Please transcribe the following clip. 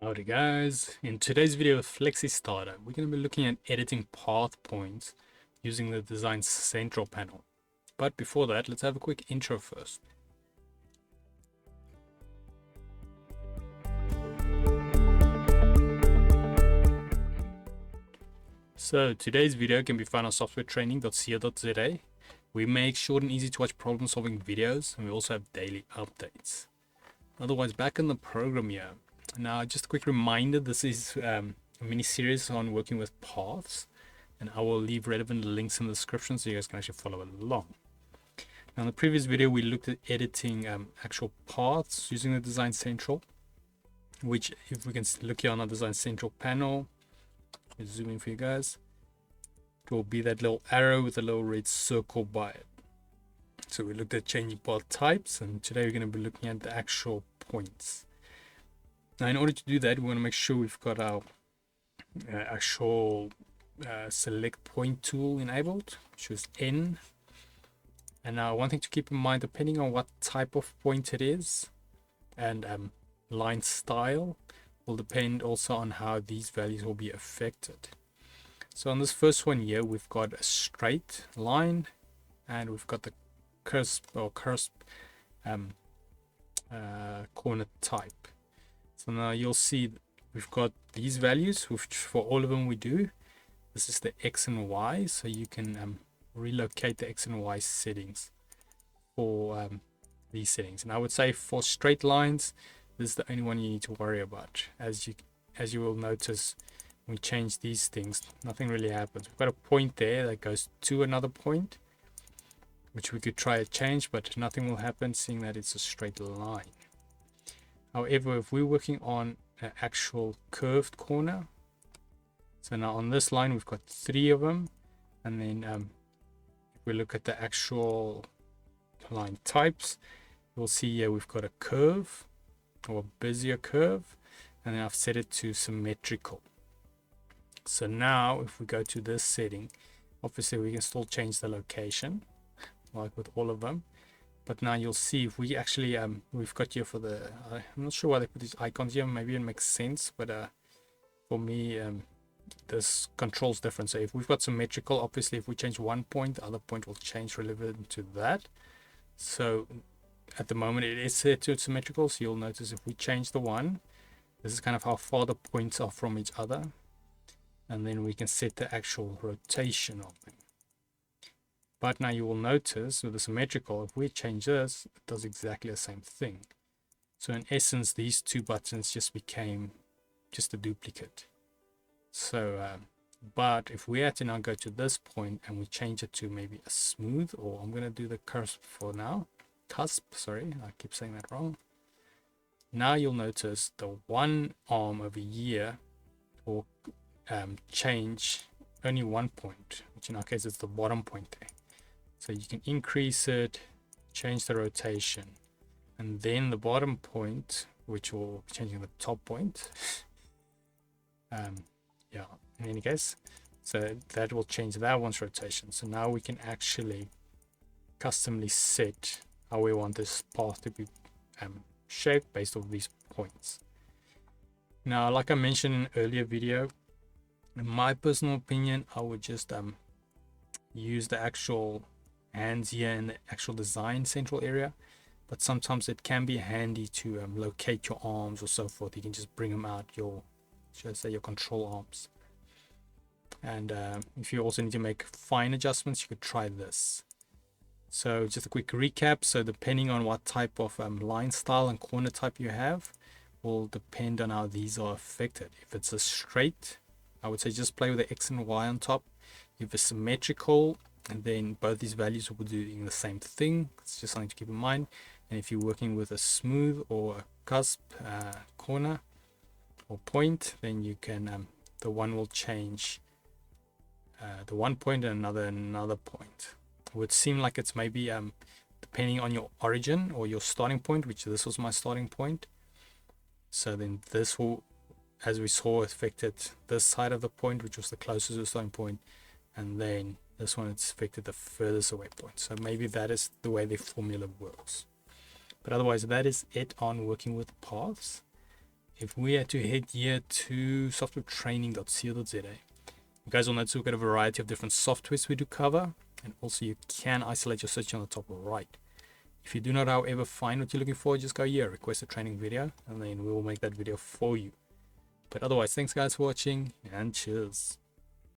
Howdy guys, in today's video of FlexiSTARTER, we're going to be looking at editing path points using the DesignCentral panel. But before that, let's have a quick intro first. So today's video can be found on softwaretraining.co.za. We make short and easy to watch problem solving videos, and we also have daily updates. Otherwise, back in the program here. Now, just a quick reminder, this is a mini series on working with paths, and I will leave relevant links in the description so you guys can actually follow along. Now, in the previous video, we looked at editing actual paths using the DesignCentral, which if we can look here on our DesignCentral panel, I'll zoom in for you guys, it will be that little arrow with a little red circle by it. So we looked at changing path types, and today we're going to be looking at the actual points. Now, in order to do that, we want to make sure we've got our actual select point tool enabled, which is N. And now one thing to keep in mind, depending on what type of point it is and line style, will depend also on how these values will be affected. So on this first one here, we've got a straight line, and we've got the cusp corner type. So now you'll see we've got these values, which for all of them we do. This is the X and Y, so you can relocate the X and Y settings for these settings. And I would say for straight lines, this is the only one you need to worry about. As you will notice, when we change these things, nothing really happens. We've got a point there that goes to another point, which we could try to change, but nothing will happen seeing that it's a straight line. However, if we're working on an actual curved corner, so now on this line we've got 3 of them, and then if we look at the actual line types, you'll see here we've got a curve or a Bezier curve, and then I've set it to symmetrical. So now if we go to this setting, obviously we can still change the location like with all of them. But now you'll see if we actually, we've got here for the, I'm not sure why they put these icons here, maybe it makes sense, but for me, this controls different. So if we've got symmetrical, obviously if we change one point, the other point will change relevant to that. So at the moment it is set to symmetrical, so you'll notice if we change the one, this is kind of how far the points are from each other. And then we can set the actual rotation of them. But now you will notice with the symmetrical, if we change this, it does exactly the same thing. So in essence, these two buttons just became just a duplicate. So, but if we had to now go to this point and we change it to maybe a smooth, or I'm going to do the cusp for now. Cusp, sorry, I keep saying that wrong. Now you'll notice the one arm over here will change only one point, which in our case is the bottom point there. So you can increase it, change the rotation, and then the bottom point, which will be changing the top point. Yeah, in any case, so that will change that one's rotation. So now we can actually customly set how we want this path to be shaped based on these points. Now, like I mentioned in an earlier video, in my personal opinion, I would just use the actual hands here in the actual DesignCentral area, but sometimes it can be handy to locate your arms or so forth. You can just bring them out, your, should I say, your control arms. And if you also need to make fine adjustments, you could try this. So just a quick recap. So depending on what type of line style and corner type you have will depend on how these are affected. If it's a straight, I would say just play with the X and Y on top. If it's symmetrical, and then both these values will be doing the same thing. It's just something to keep in mind. And if you're working with a smooth or a cusp corner or point, then you can the one will change the one point and another point. It would seem like it's maybe depending on your origin or your starting point, which this was my starting point. So then this will, as we saw, affected this side of the point, which was the closest to the starting point, and then this one it's affected the furthest away point. So maybe that is the way the formula works. But otherwise, that is it on working with paths. if we had to head here to softwaretraining.co.za, you guys will notice we've got a variety of different softwares we do cover, and also you can isolate your search on the top right. If you do not, however, find what you're looking for, just go here, request a training video, and then we will make that video for you. But otherwise, thanks guys for watching, and cheers.